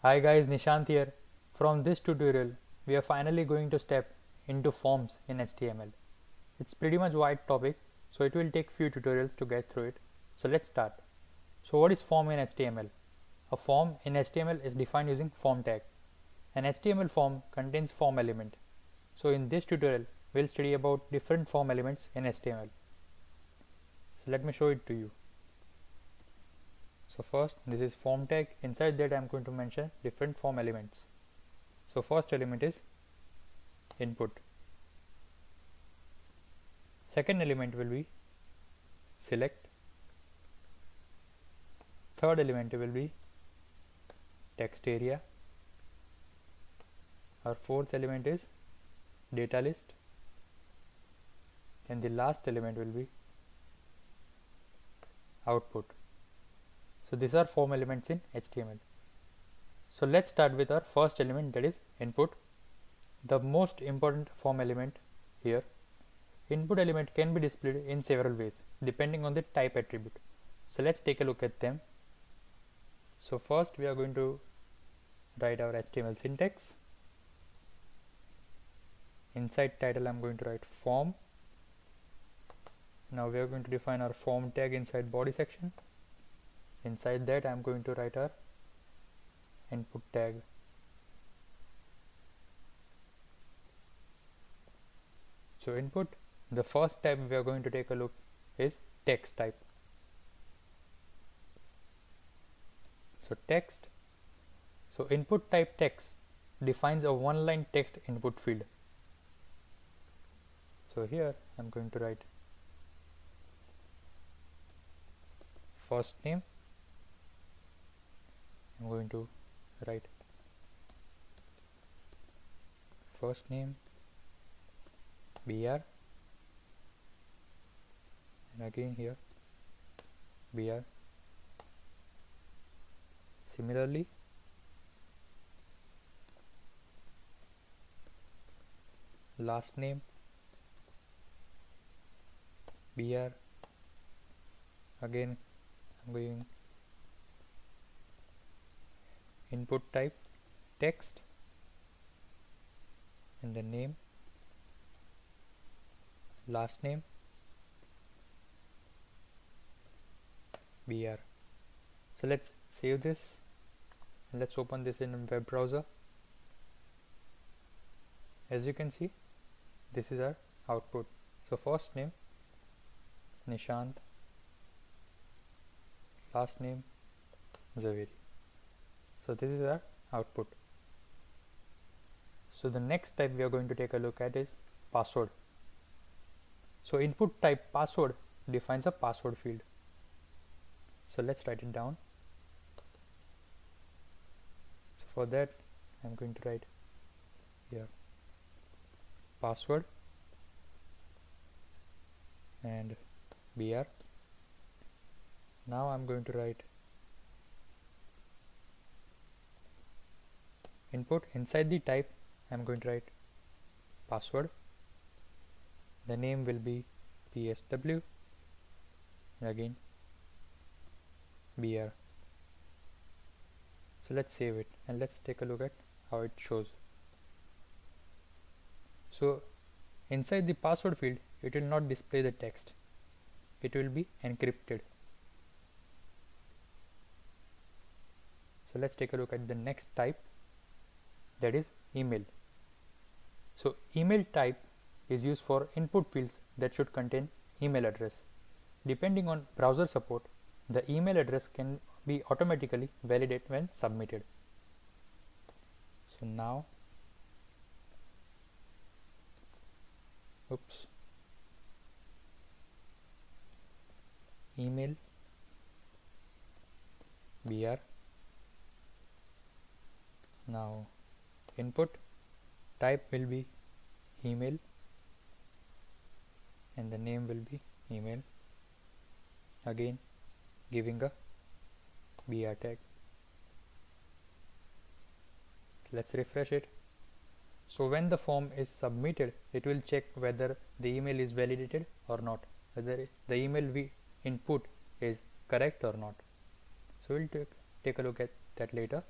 Hi guys, Nishant here. From this tutorial, we are finally going to step into forms in HTML. It's pretty much wide topic, so it will take few tutorials to get through it. So let's start. So what is form in HTML? A form in HTML is defined using form tag. An HTML form contains form element. So in this tutorial, we'll study about different form elements in HTML. So let me show it to you. So first, this is form tag. Inside that I am going to mention different form elements. So first element is input. Second element will be select. Third element will be text area. Our fourth element is data list. And the last element will be output. So these are form elements in HTML. So let's start with our first element, that is input. The most important form element here. Input element can be displayed in several ways depending on the type attribute. So let's take a look at them. So first we are going to write our HTML syntax. Inside title I am going to write form. Now we are going to define our form tag inside body section. Inside that I am going to write our input tag. So input, the first type we are going to take a look is text type. So text, so input type text defines a one-line text input field. So here I am going to write first name. I'm going to write first name br, and again here br. Similarly, last name br. Again I'm going input type text and the name, last name br. So let's save this and let's open this in a web browser. As you can see, this is our output. So first name Nishant, last name Zaveri. So this is our output. So the next type we are going to take a look at is password. So input type password defines a password field. So let's write it down. So for that I'm going to write here password and br. Now I'm going to write input. Inside the type I am going to write password. The name will be psw and again br. So let's save it and let's take a look at how it shows. So inside the password field it will not display the text, it will be encrypted. So let's take a look at the next type, that is email. So email type is used for input fields that should contain email address. Depending on browser support, the email address can be automatically validated when submitted. So now, email br. Now input type will be email and the name will be email, again giving a br tag. Let's refresh it. So when the form is submitted, it will check whether the email is validated or not, whether the email we input is correct or not. So we'll take a look at that later.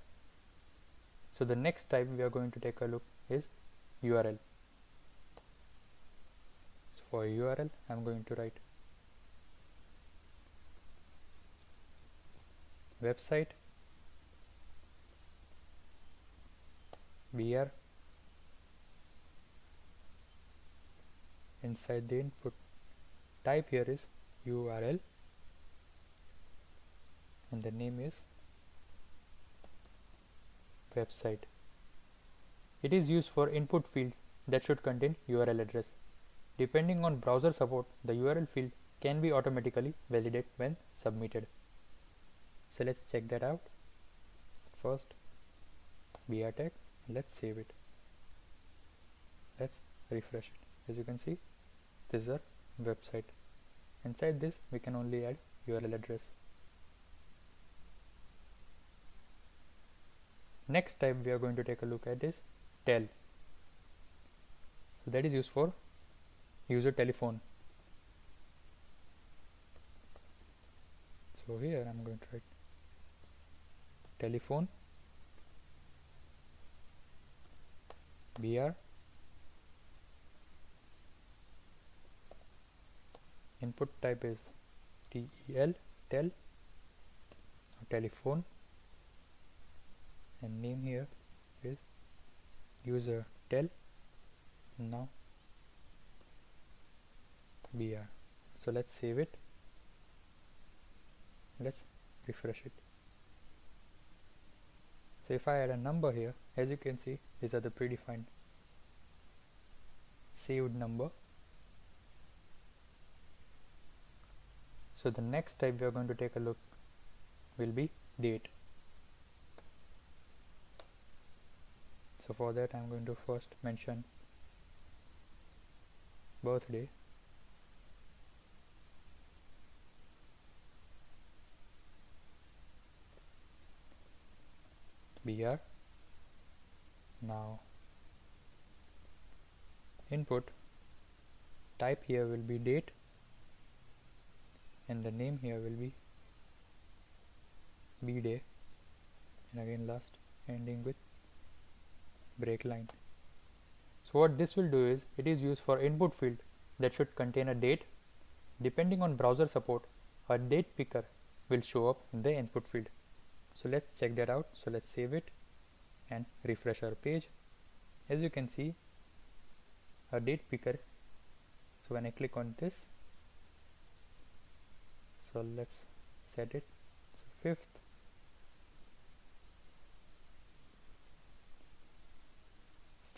So the next type we are going to take a look is URL. So for URL, I'm going to write website br. Inside the input type here is URL and the name is website. It is used for input fields that should contain URL address. Depending on browser support, the URL field can be automatically validated when submitted. So let's check that out. First br tag, let's save it. Let's refresh it. As you can see, this is our website. Inside this we can only add URL address. Next type we are going to take a look at is tel. So that is used for user telephone. So here I'm going to write telephone br. Input type is tel or telephone, and name here is user tel. Now br. So let's save it. Let's refresh it. So if I add a number here, as you can see, these are the predefined saved number. So the next type we are going to take a look will be date. So for that I'm going to first mention birthday, br. Now input type here will be date and the name here will be bday, and again last ending with break line. So what this will do is, it is used for input field that should contain a date. Depending on browser support, a date picker will show up in the input field. So let's check that out. So let's save it and refresh our page. As you can see, a date picker. So when I click on this, so let's set it. So 5th,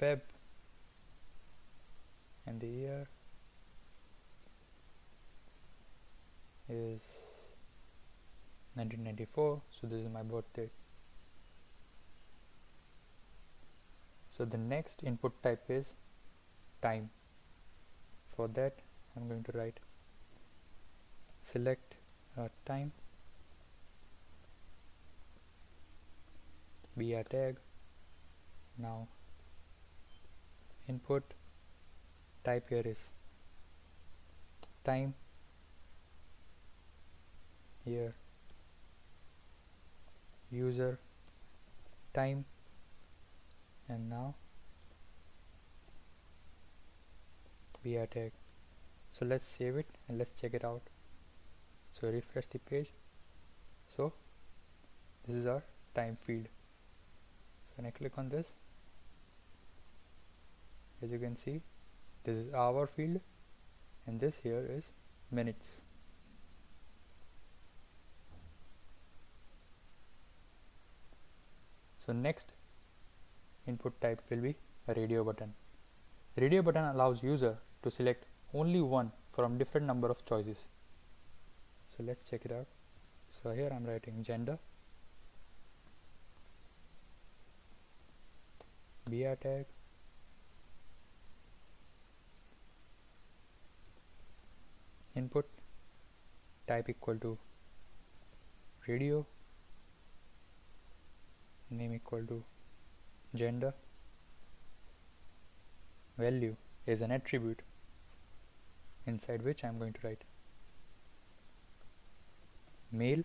Feb, and the year is 1994. So this is my birth date. So the next input type is time. For that I'm going to write select time br tag. Now input type here is time, here user time, and now br tag. So let's save it and let's check it out. So refresh the page. So this is our time field. So when I click on this, as you can see, this is hour field and this here is minutes. So next input type will be a radio button. Radio button allows user to select only one from different number of choices. So let's check it out. So here I'm writing gender, br tag, input type equal to radio, name equal to gender, value is an attribute inside which I am going to write male,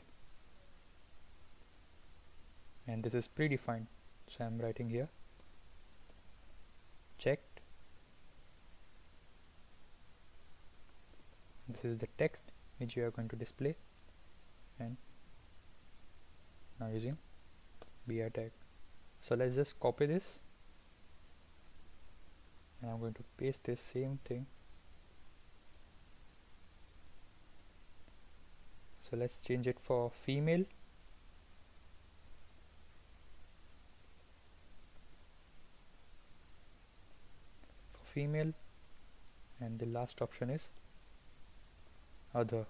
and this is predefined. So I'm writing here checked. This is the text which we are going to display, and now using br tag. So let's just copy this, and I'm going to paste this same thing. So let's change it for female. And the last option is other.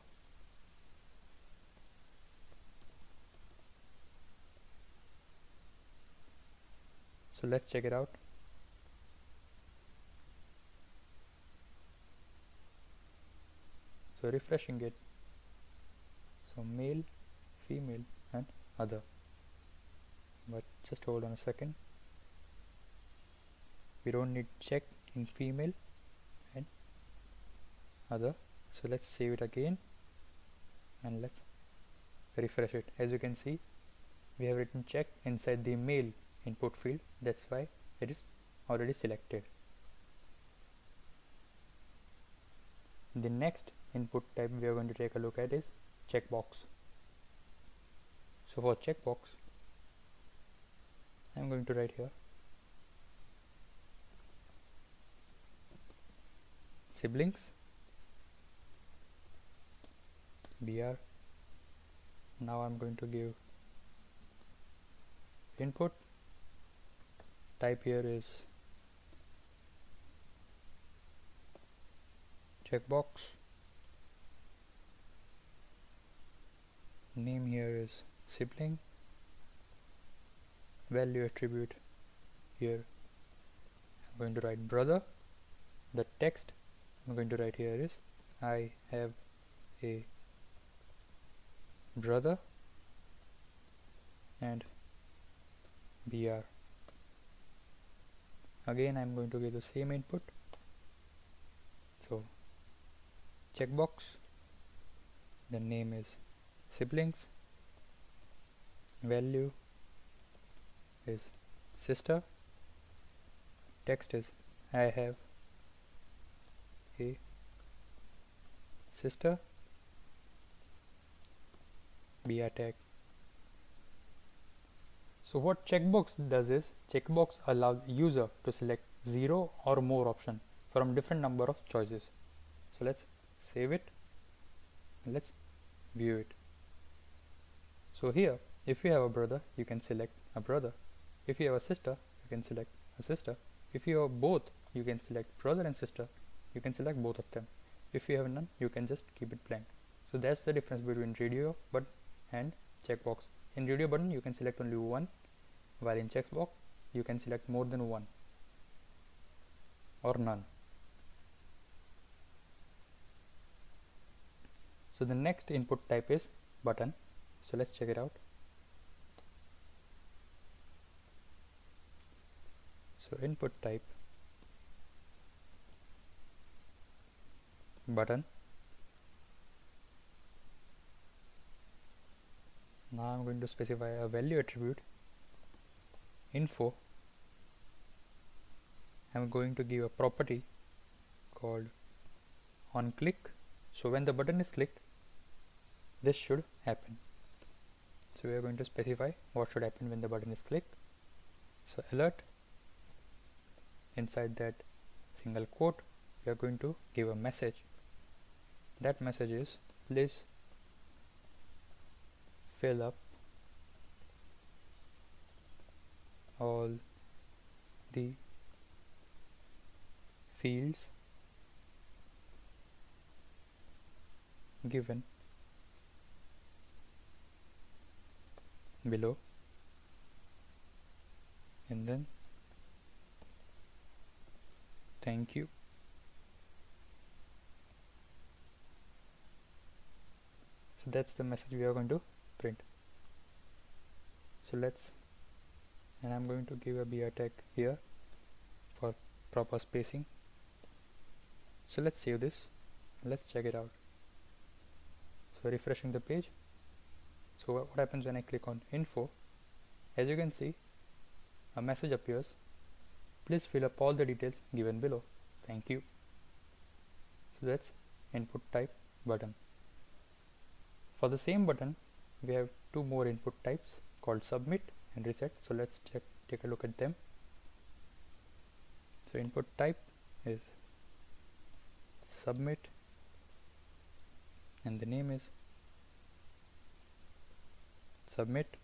So let's check it out. So refreshing it, so male, female and other, but just hold on a second. We don't need check in female and other. So let's save it again and let's refresh it. As you can see, we have written check inside the male input field. That's why it is already selected. The next input type we are going to take a look at is checkbox. So for checkbox, I'm going to write here siblings br. Now I'm going to give input type. Here is checkbox. Name here is sibling. Value attribute here I'm going to write brother. The text I'm going to write here is I have a brother and br. Again I'm going to give the same input. So checkbox, the name is siblings, value is sister, text is I have a sister, br tag. So what checkbox does is, checkbox allows user to select 0 or more option from different number of choices. So let's save it and let's view it. So here, if you have a brother, you can select a brother. If you have a sister, you can select a sister. If you have both, you can select brother and sister. You can select both of them. If you have none, you can just keep it blank. So that's the difference between radio button and checkbox. In radio button, you can select only one, while in checkbox, you can select more than one or none. So the next input type is button. So let's check it out. So input type button. Now I'm going to specify a value attribute info. I'm going to give a property called on click. So when the button is clicked, this should happen. So we are going to specify what should happen when the button is clicked. So alert, inside that single quote, we are going to give a message. That message is please fill up all the fields given below, and then thank you. So that's the message we are going to print. So and I'm going to give a br tag here for proper spacing. So let's save this. Let's check it out. So refreshing the page. So what happens when I click on info? As you can see, a message appears. Please fill up all the details given below. Thank you. So that's input type button. For the same button, we have two more input types called submit and reset. So let's take a look at them. So input type is submit and the name is submit.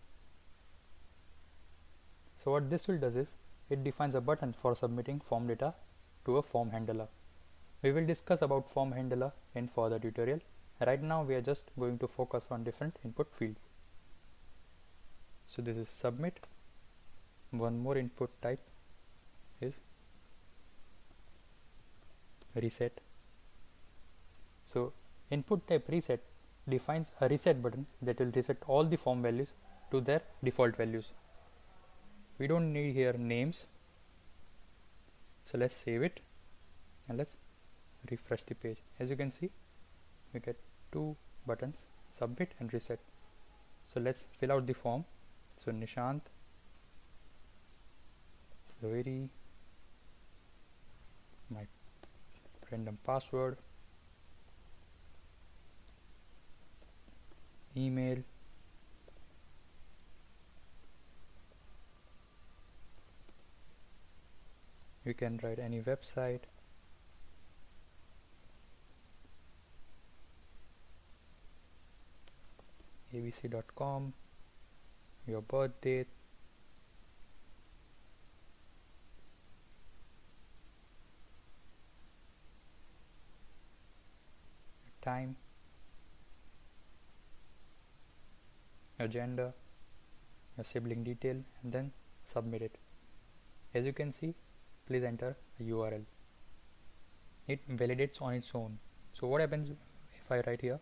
So what this will does is it defines a button for submitting form data to a form handler. We will discuss about form handler in further tutorial. Right now we are just going to focus on different input fields. So this is submit. One more input type is reset. So input type reset defines a reset button that will reset all the form values to their default values. We don't need here names. So let's save it and let's refresh the page. As you can see, we get two buttons, submit and reset. So let's fill out the form. So Nishant Zaveri, my random password, email, you can write any website, abc.com, your birth date, time, your gender, your sibling detail, and then submit it. As you can see, please enter a URL. It validates on its own. So what happens if I write here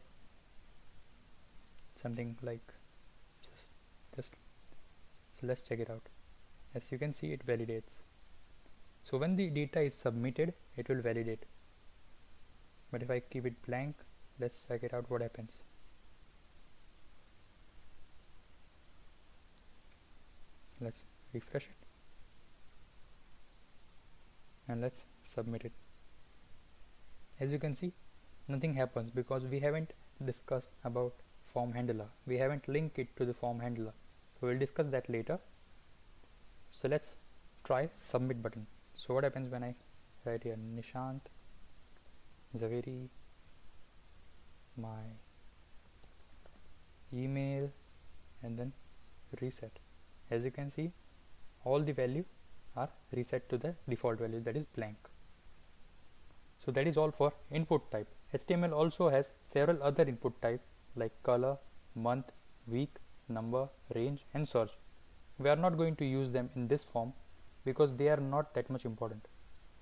something like just so let's check it out. As you can see, it validates. So when the data is submitted, it will validate. But if I keep it blank, let's check it out what happens. Let's refresh it and let's submit it. As you can see, nothing happens because we haven't discussed about form handler. We haven't linked it to the form handler. So we'll discuss that later. So let's try submit button. So what happens when I write here Nishant Zaveri, my email, and then reset. As you can see, all the value are reset to the default value, that is blank. So that is all for input type. HTML also has several other input type like color, month, week, number, range, and search. We are not going to use them in this form because they are not that much important.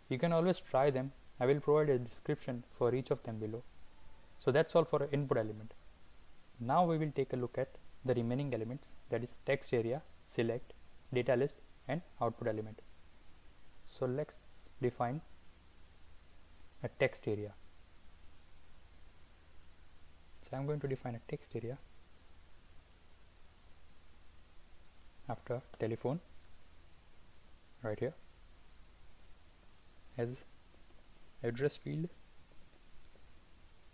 You can always try them. I will provide a description for each of them below. So that's all for input element. Now we will take a look at the remaining elements, that is text area, select, data list, and output element. So let's define a text area. So I'm going to define a text area after telephone right here as address field,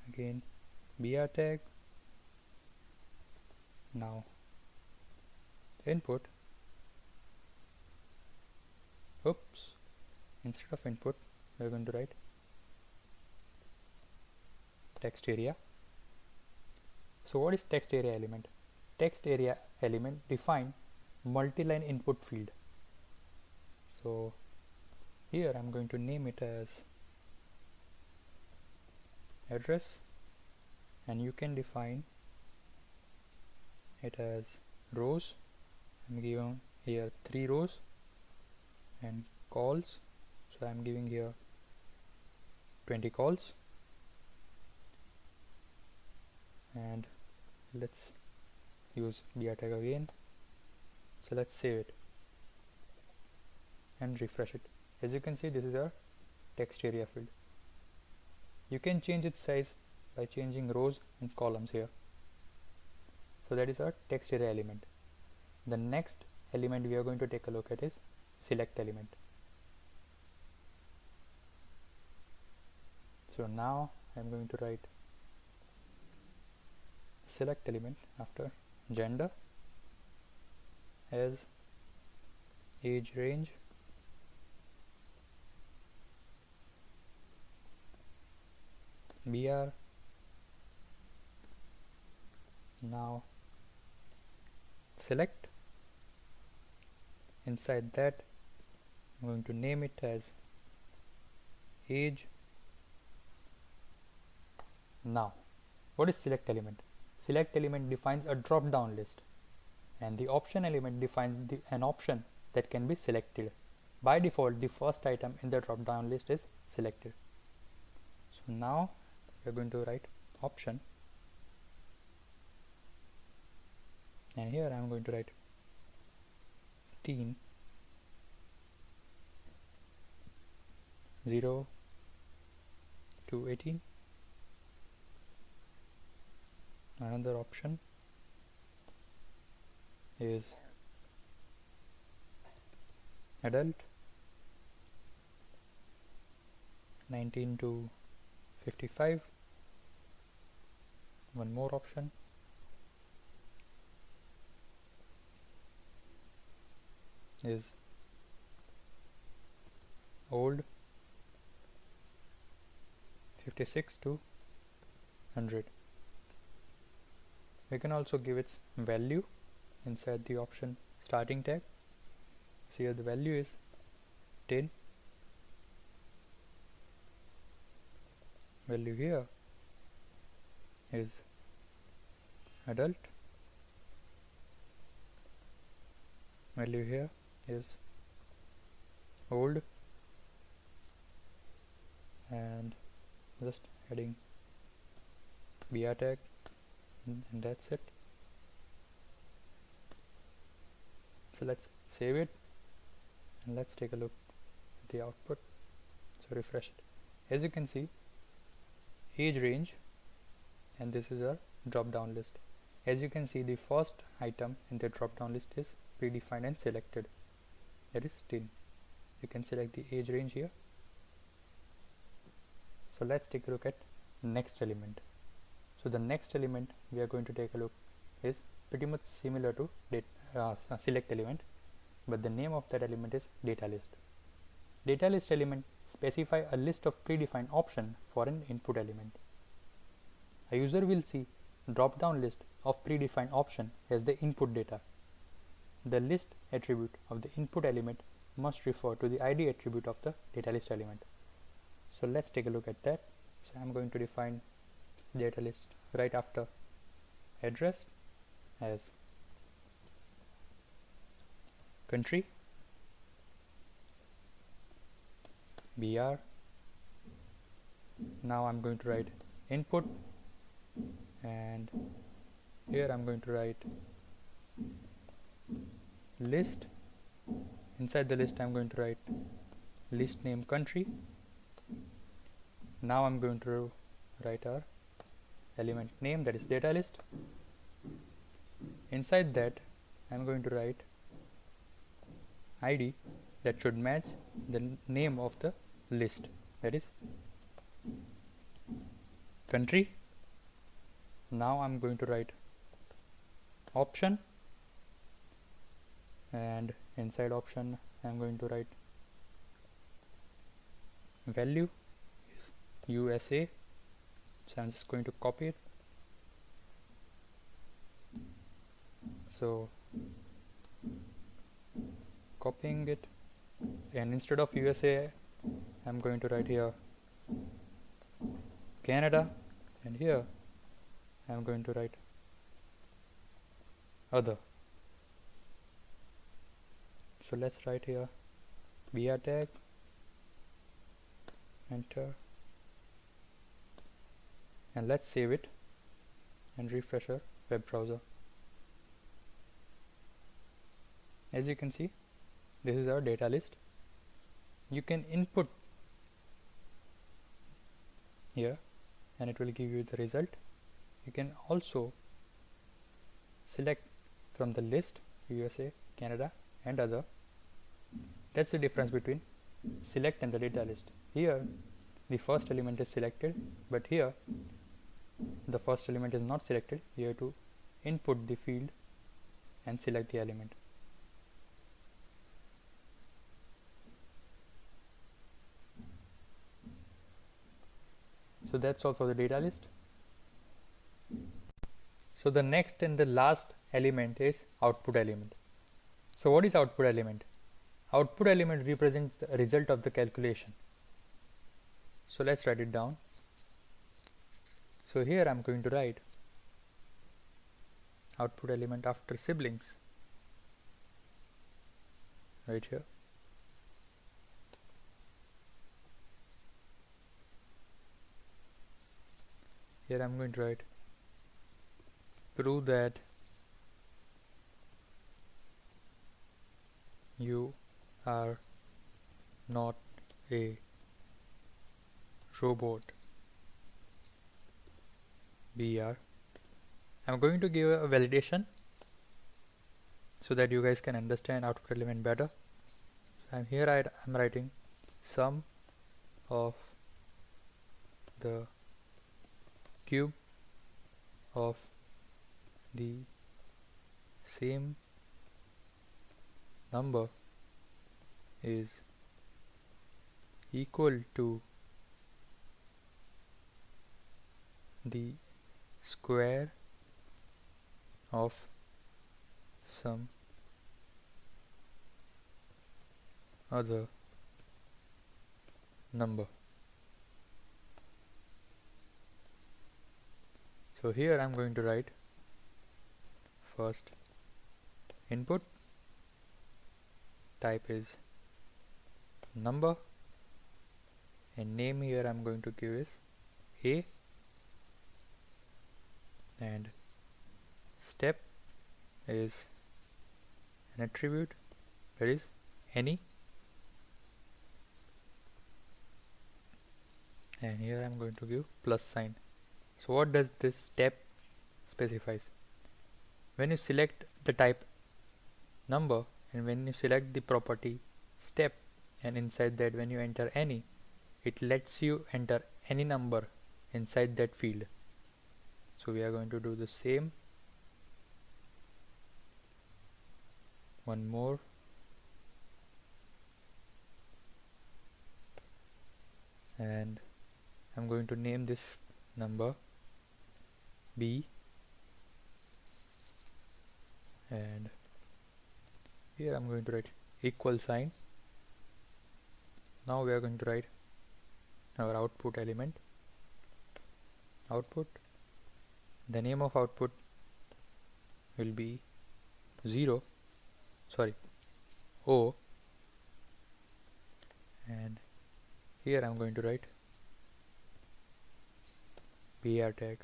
again br tag, now input, instead of input we are going to write text area. So what is text area element? Text area element define multi-line input field. So here I'm going to name it as address, and you can define it as rows. I'm giving here 3 rows, and calls, so I'm giving here 20 calls, and let's use dr tag again. So let's save it and refresh it. As you can see, this is our text area field. You can change its size by changing rows and columns here. So that is our text area element. The next element we are going to take a look at is select element. So now I'm going to write select element after gender as age range, BR. Now select. Inside that I'm going to name it as age. Now what is select element? Select element defines a drop down list, and the option element defines an option that can be selected. By default, the first item in the drop down list is selected. So now we are going to write option, and here I am going to write teen 0 to 18. Another option is adult 19 to 55. One more option is old 56 to 100. We can also give its value inside the option starting tag. So here the value is 10. Value here is adult. Value here is old, and just adding BR tag, and that's it. So let's save it and let's take a look at the output. So refresh it. As you can see, age range, and this is our drop down list. As you can see, the first item in the drop down list is predefined and selected, that is 10. You can select the age range here. So let's take a look at next element. So the next element we are going to take a look is pretty much similar to select element, but the name of that element is data list. Data list element specify a list of predefined option for an input element. A user will see drop down list of predefined option as the input data. The list attribute of the input element must refer to the ID attribute of the data list element. So let's take a look at that. So I'm going to define data list right after address as country, BR. Now I'm going to write input, and here I'm going to write list. Inside the list I'm going to write list name country. Now I'm going to write our element name, that is data list. Inside that I'm going to write ID that should match the name of the list, that is country. Now I'm going to write option, and inside option I'm going to write value is USA. So I'm just going to copy it. So copying it, and instead of USA I'm going to write here Canada, and here I'm going to write other. So let's write here BR tag, enter, and let's save it and refresh our web browser. As you can see, this is our data list. You can input here and it will give you the result. You can also select from the list USA, Canada and other, That's the difference between select and the data list. Here the first element is selected, but here the first element is not selected. You have to input the field and select the element. So that's all for the data list. So the next and the last element is output element. So what is output element? Output element represents the result of the calculation. So let's write it down. So here I'm going to write output element after siblings right here. Here I'm going to write prove that you are not a robot. BR. I'm going to give a validation so that you guys can understand output element better. So I'm writing sum of the cube of the same number is equal to the square of some other number. So here I'm going to write first input, type is number, and name here I'm going to give is A, and step is an attribute that is any, and here I'm going to give plus sign. So what does this step specifies? When you select the type number and when you select the property step, and inside that when you enter any, it lets you enter any number inside that field. So we are going to do the same one more, and I'm going to name this number B, and here I'm going to write equal sign. Now we are going to write our output element, output. The name of output will be O, and here I'm going to write BR tag.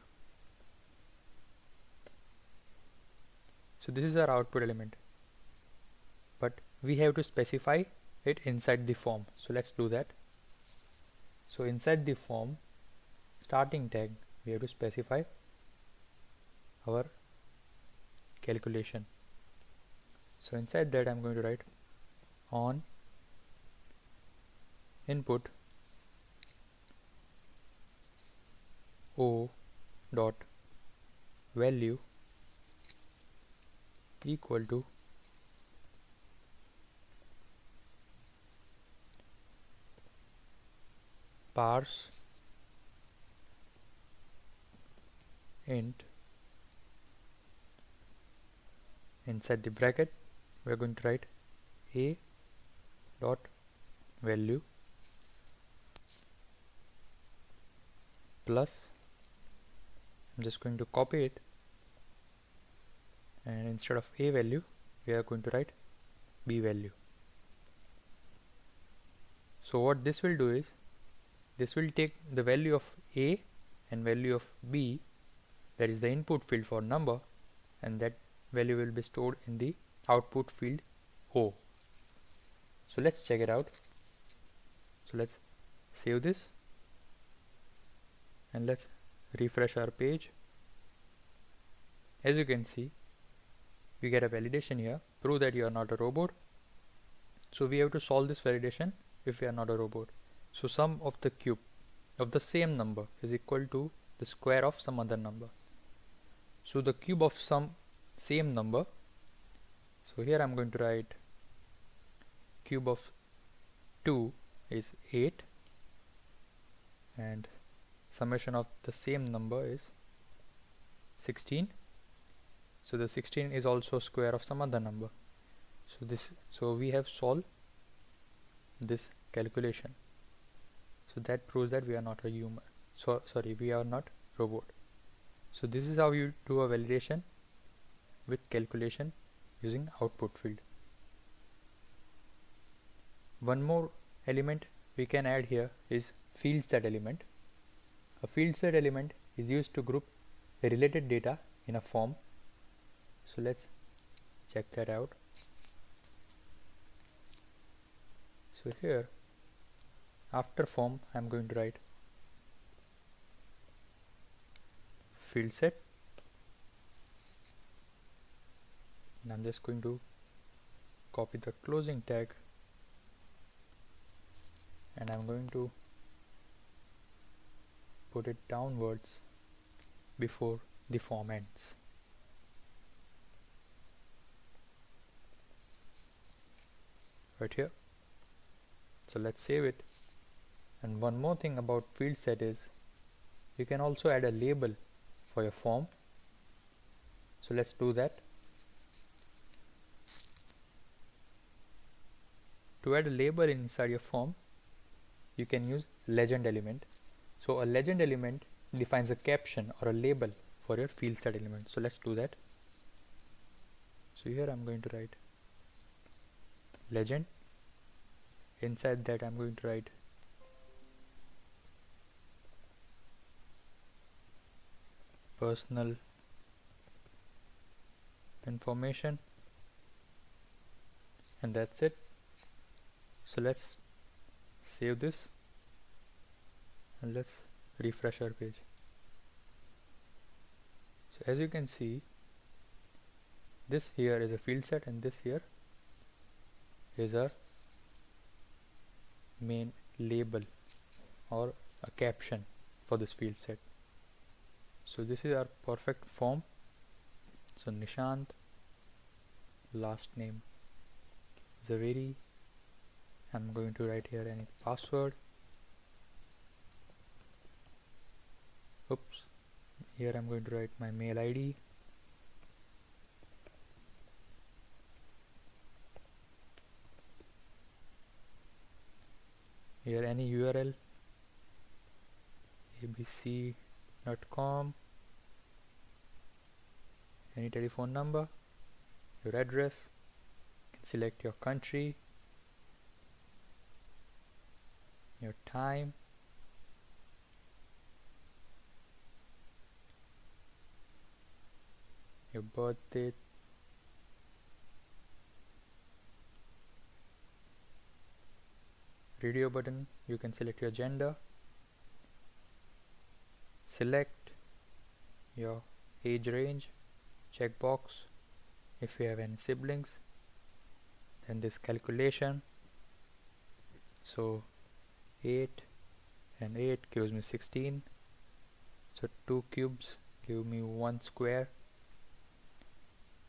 So this is our output element, but we have to specify it inside the form. So let's do that. So inside the form starting tag, we have to specify our calculation. So inside that I'm going to write on input O dot value equal to parse int, inside the bracket we are going to write a dot value plus, I'm just going to copy it, and instead of a value we are going to write b value. So what this will do is this will take the value of a and value of b, that is the input field for number, and that value will be stored in the output field O. So let's check it out. So let's save this and let's refresh our page. As you can see, we get a validation here, prove that you are not a robot, So we have to solve this validation if we are not a robot. So sum of the cube of the same number is equal to the square of some other number. So the cube of some same number, so here I'm going to write cube of 2 is 8 and summation of the same number is 16. So the 16 is also square of some other number. So we have solved this calculation. So that proves that we are not a human. So sorry, we are not robot. So this is how you do a validation with calculation using output field. One more element we can add here is field set element. A field set element is used to group the related data in a form. So let's check that out. So here after form I'm going to write field set, and I'm just going to copy the closing tag and I'm going to put it downwards before the form ends. Right here. So let's save it. And one more thing about field set is you can also add a label for your form. So let's do that. To add a label inside your form, you can use legend element. So a legend element defines a caption or a label for your field set element. So let's do that. So here I'm going to write legend. Inside that I'm going to write personal information, and that's it. So let's save this and let's refresh our page. So as you can see, this here is a field set and this here is our main label or a caption for this field set. So this is our perfect form. So Nishant, last name Zaveri. I'm going to write here any password. Oops. Here I'm going to write my mail ID. Here any URL, abc.com, any telephone number, your address, you can select your country, your time, your birth date, radio button, you can select your gender, select your age range, checkbox if you have any siblings, then this calculation. So 8 and 8 gives me 16, so 2 cubes give me 1 square,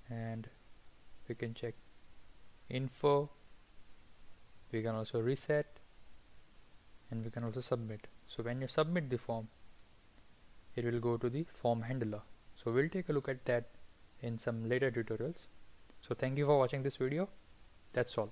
and we can check info, we can also reset, and we can also submit. So when you submit the form, it will go to the form handler. So we'll take a look at that in some later tutorials. So thank you for watching this video. That's all.